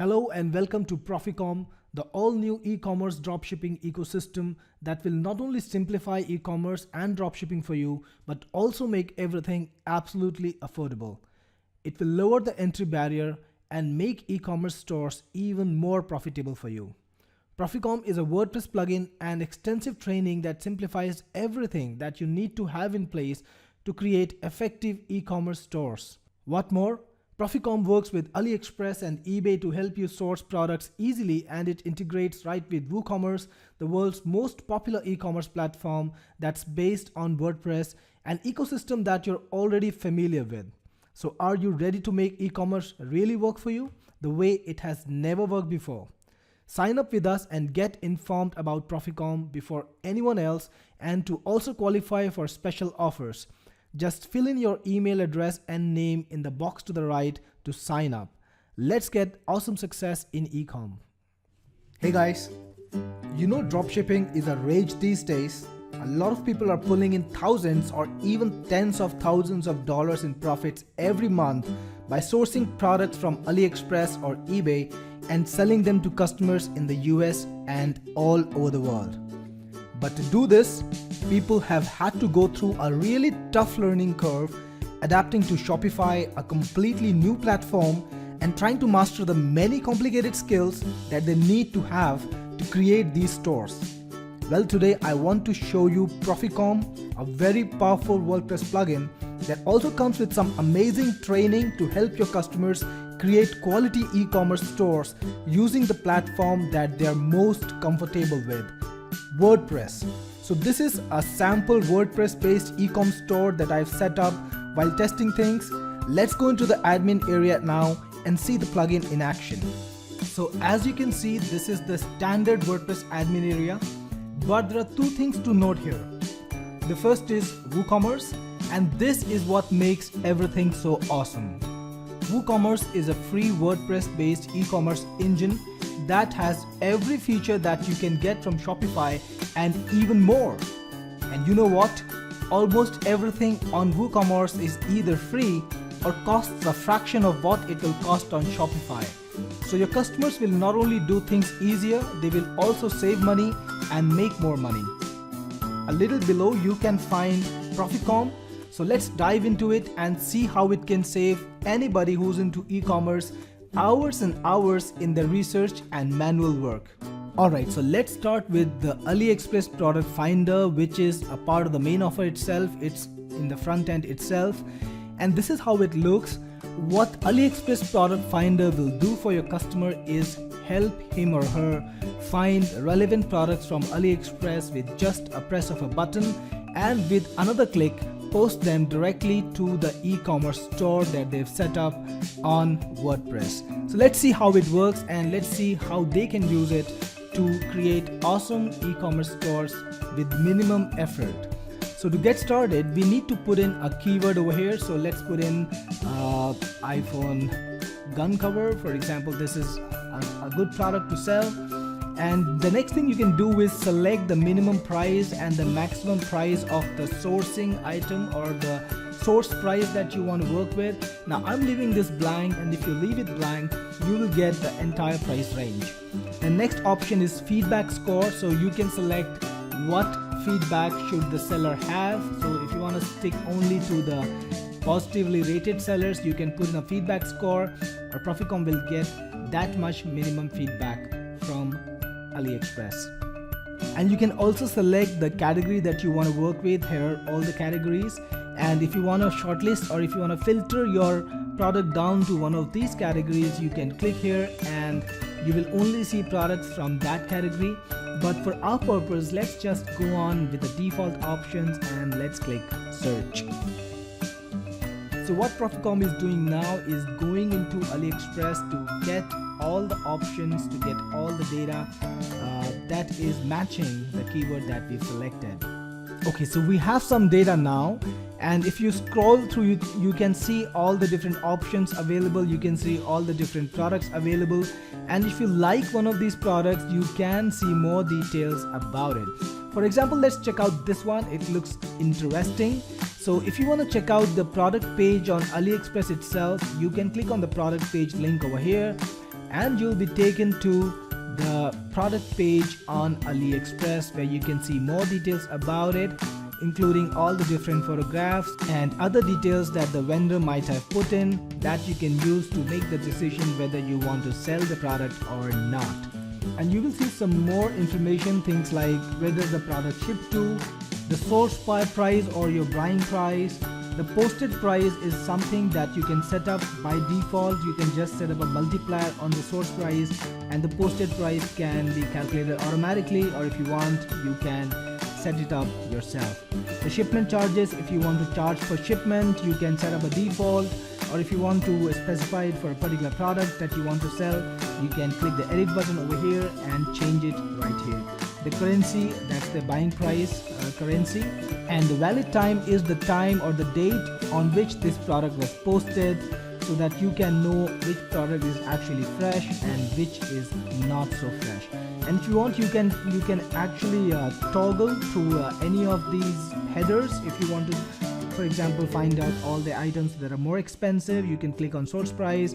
Hello and welcome to Proficom, the all-new e-commerce dropshipping ecosystem that will not only simplify e-commerce and dropshipping for you, but also make everything absolutely affordable. It will lower the entry barrier and make e-commerce stores even more profitable for you. Proficom is a WordPress plugin and extensive training that simplifies everything that you need to have in place to create effective e-commerce stores. What more? Proficom works with Aliexpress and eBay to help you source products easily, and it integrates right with WooCommerce, the world's most popular e-commerce platform that's based on WordPress, an ecosystem that you're already familiar with. So are you ready to make e-commerce really work for you the way it has never worked before? Sign up with us and get informed about Proficom before anyone else, and to also qualify for special offers. Just fill in your email address and name in the box to the right to sign up. Let's get awesome success in e-com. Hey guys, you know dropshipping is a rage these days. A lot of people are pulling in thousands or even tens of thousands of dollars in profits every month by sourcing products from Aliexpress or eBay and selling them to customers in the US and all over the world. But to do this, people have had to go through a really tough learning curve, adapting to Shopify, a completely new platform, and trying to master the many complicated skills that they need to have to create these stores. Well, today I want to show you Proficom, a very powerful WordPress plugin that also comes with some amazing training to help your customers create quality e-commerce stores using the platform that they're most comfortable with, WordPress. So this is a sample WordPress based e-com store that I've set up while testing things. Let's go into the admin area now and see the plugin in action. So as you can see, this is the standard WordPress admin area, but there are two things to note here. The first is WooCommerce, and this is what makes everything so awesome. WooCommerce is a free WordPress based e-commerce engine that has every feature that you can get from Shopify and even more. And you know what? Almost everything on WooCommerce is either free or costs a fraction of what it will cost on Shopify. So your customers will not only do things easier, they will also save money and make more money. A little below you can find Proficom. So let's dive into it and see how it can save anybody who's into e-commerce hours and hours in the research and manual work. Alright, so let's start with the Aliexpress product finder, which is a part of the main offer itself. It's in the front end itself, and this is how it looks. What Aliexpress product finder will do for your customer is help him or her find relevant products from Aliexpress with just a press of a button, and with another click post them directly to the e-commerce store that they've set up on WordPress. So let's see how it works and let's see how they can use it to create awesome e-commerce stores with minimum effort. So to get started, we need to put in a keyword over here. So let's put in iPhone gun cover. For example, this is a good product to sell. And the next thing you can do is select the minimum price and the maximum price of the sourcing item or the source price that you want to work with. Now I'm leaving this blank, and if you leave it blank, you will get the entire price range. The next option is feedback score. So you can select what feedback should the seller have. So if you want to stick only to the positively rated sellers, you can put in a feedback score, or Proficom will get that much minimum feedback from Aliexpress. And you can also select the category that you want to work with. Here are all the categories, and if you want to shortlist or if you want to filter your product down to one of these categories, you can click here and you will only see products from that category. But for our purpose, let's just go on with the default options and let's click search. So what Proficom is doing now is going into Aliexpress to get all the options, to get all the data that is matching the keyword that we selected. Okay, so we have some data now, and if you scroll through, you can see all the different options available. You can see all the different products available, and if you like one of these products, you can see more details about it. For example, let's check out this one. It looks interesting. So if you want to check out the product page on Aliexpress itself, you can click on the product page link over here. and you'll be taken to the product page on Aliexpress, where you can see more details about it, including all the different photographs and other details that the vendor might have put in that you can use to make the decision whether you want to sell the product or not. And you will see some more information, things like whether the product shipped to, the source price or your buying price. The posted price is something that you can set up by default. You can just set up a multiplier on the source price, and the posted price can be calculated automatically, or if you want, you can set it up yourself. The shipment charges, if you want to charge for shipment, you can set up a default, or if you want to specify it for a particular product that you want to sell, you can click the edit button over here and change it right here. The currency, that's the buying price currency, and the valid time is the time or the date on which this product was posted, so that you can know which product is actually fresh and which is not so fresh. And if you want, you can actually toggle through any of these headers. If you want to, for example, find out all the items that are more expensive, you can click on source price,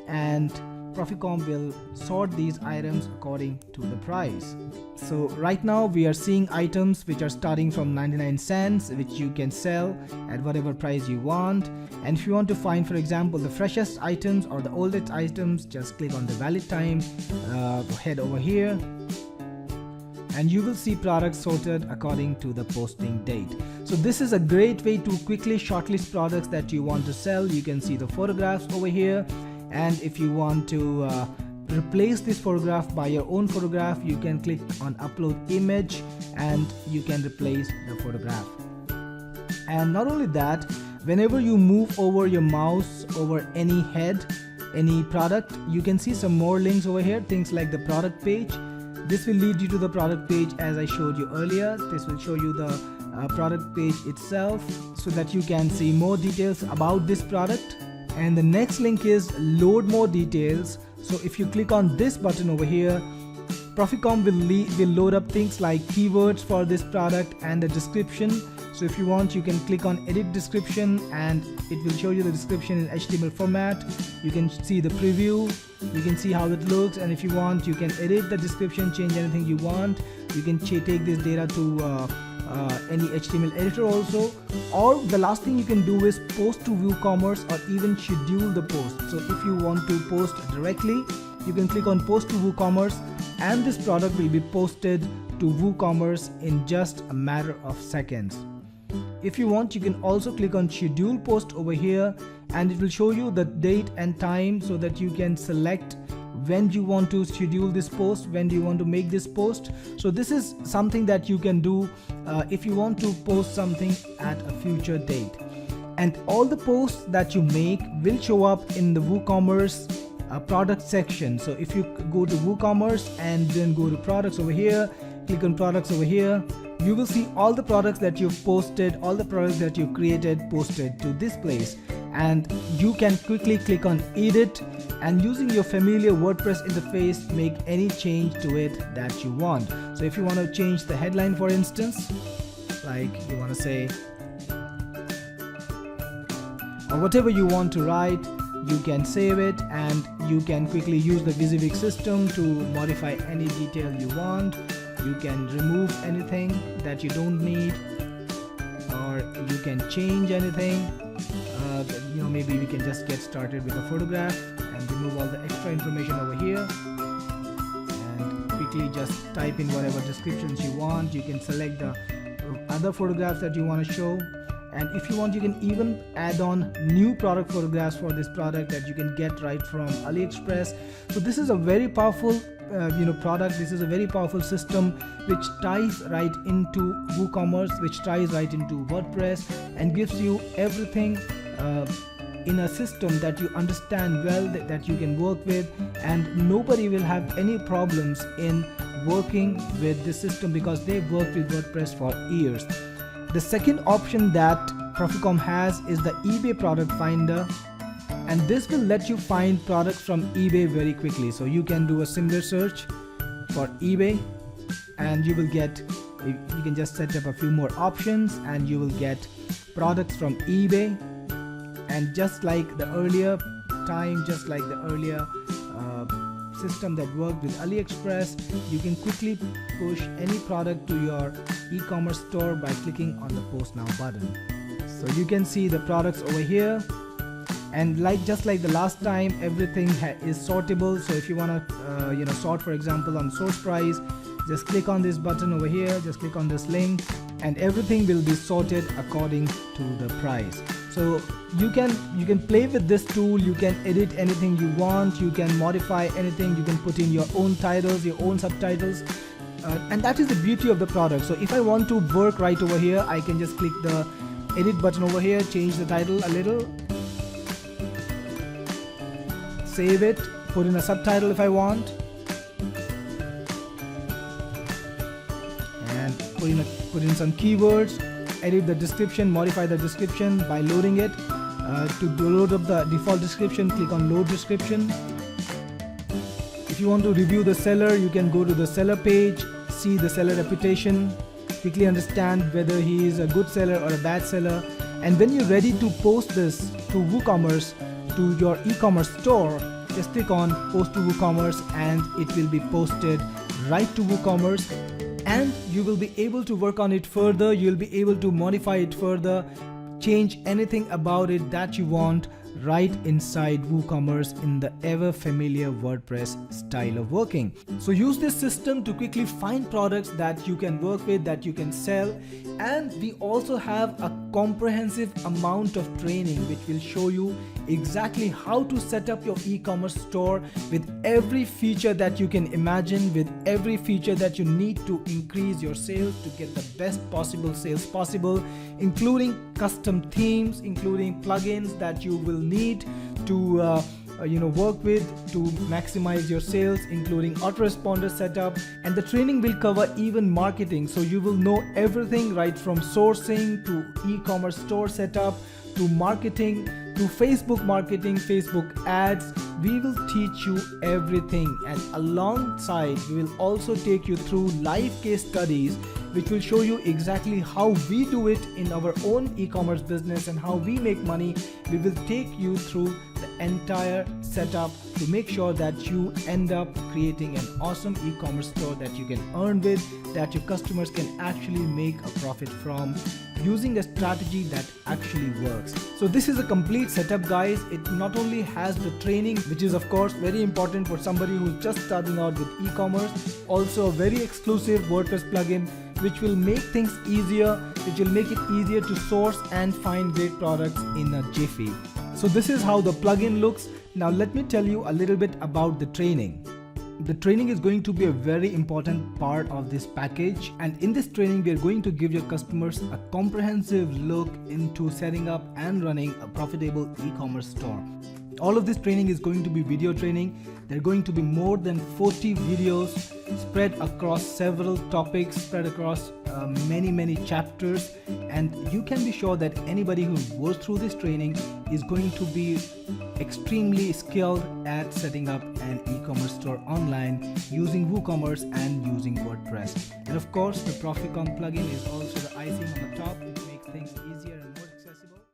and Proficom will sort these items according to the price. So right now we are seeing items which are starting from 99 cents, which you can sell at whatever price you want. And if you want to find, for example, the freshest items or the oldest items, just click on the valid time, head over here, and you will see products sorted according to the posting date. So this is a great way to quickly shortlist products that you want to sell. You can see the photographs over here, and if you want to replace this photograph by your own photograph, you can click on upload image and you can replace the photograph. And not only that, whenever you move over your mouse over any head, any product, you can see some more links over here, things like the product page. This will lead you to the product page as I showed you earlier. This will show you the product page itself, so that you can see more details about this product. And the next link is load more details. So if you click on this button over here, Proficom will load up things like keywords for this product and the description. So if you want, you can click on edit description and it will show you the description in HTML format. You can see the preview, you can see how it looks, and if you want, you can edit the description, change anything you want. You can take this data to any HTML editor also, or the last thing you can do is post to WooCommerce or even schedule the post. So if you want to post directly, you can click on post to WooCommerce, and this product will be posted to WooCommerce in just a matter of seconds. If you want, you can also click on schedule post over here, and it will show you the date and time, so that you can select when you want to schedule this post, when do you want to make this post. So this is something that you can do if you want to post something at a future date. And all the posts that you make will show up in the WooCommerce product section. So if you go to WooCommerce and then go to products over here, click on products over here, you will see all the products that you've posted, all the products that you've created posted to this place. And you can quickly click on edit, and using your familiar WordPress interface, make any change to it that you want. So if you want to change the headline, for instance, like you want to say, or whatever you want to write, you can save it, and you can quickly use the Visivik system to modify any detail you want. You can remove anything that you don't need, or you can change anything. Maybe we can just get started with a photograph and remove all the extra information over here, and quickly just type in whatever descriptions you want. You can select the other photographs that you want to show, and if you want, you can even add on new product photographs for this product that you can get right from Aliexpress. So this is a very powerful product. This is a very powerful system which ties right into WooCommerce, which ties right into WordPress, and gives you everything in a system that you understand well, that you can work with, and nobody will have any problems in working with this system because they've worked with WordPress for years. The second option that Proficom has is the eBay product finder, and this will let you find products from eBay very quickly. So you can do a similar search for eBay, and you can just set up a few more options and you will get products from eBay. And just like the earlier system that works with Aliexpress. You can quickly push any product to your e-commerce store by clicking on the Post Now button. So you can see the products over here, and just like the last time, everything is sortable. So if you want to sort, for example, on source price, just click on this button over here, just click on this link, and everything will be sorted according to the price. So you can play with this tool. You can edit anything you want, you can modify anything, you can put in your own titles, your own subtitles, and that is the beauty of the product. So if I want to work right over here, I can just click the edit button over here, change the title a little, save it, put in a subtitle if I want, and put in some keywords, edit the description, modify the description by loading it. To load up the default description, click on load description. If you want to review the seller, you can go to the seller page, see the seller reputation, quickly understand whether he is a good seller or a bad seller. And when you're ready to post this to WooCommerce, to your e-commerce store, just click on post to WooCommerce and it will be posted right to WooCommerce, and you will be able to work on it further. You'll be able to modify it further, change anything about it that you want right inside WooCommerce in the ever familiar WordPress style of working. So use this system to quickly find products that you can work with, that you can sell. And we also have a comprehensive amount of training which will show you exactly how to set up your e-commerce store with every feature that you can imagine, with every feature that you need to increase your sales, to get the best possible sales possible, including custom themes, including plugins that you will need to work with to maximize your sales, including autoresponder setup. And the training will cover even marketing, so you will know everything right from sourcing to e-commerce store setup to marketing to Facebook marketing, Facebook ads. We will teach you everything, and alongside we will also take you through live case studies which will show you exactly how we do it in our own e-commerce business and how we make money. We will take you through the entire setup to make sure that you end up creating an awesome e-commerce store that you can earn with, that your customers can actually make a profit from, using a strategy that actually works. So this is a complete setup, guys. It not only has the training, which is of course very important for somebody who's just starting out with e-commerce, also a very exclusive WordPress plugin which will make things easier, which will make it easier to source and find great products in a jiffy. So this is how the plugin looks. Now let me tell you a little bit about the training. The training is going to be a very important part of this package, and in this training we are going to give your customers a comprehensive look into setting up and running a profitable e-commerce store. All of this training is going to be video training. There are going to be more than 40 videos spread across several topics, spread across many chapters, and you can be sure that anybody who goes through this training is going to be extremely skilled at setting up an e-commerce store online using WooCommerce and using WordPress. And of course, the Proficom plugin is also the icing on the top, which makes things easier.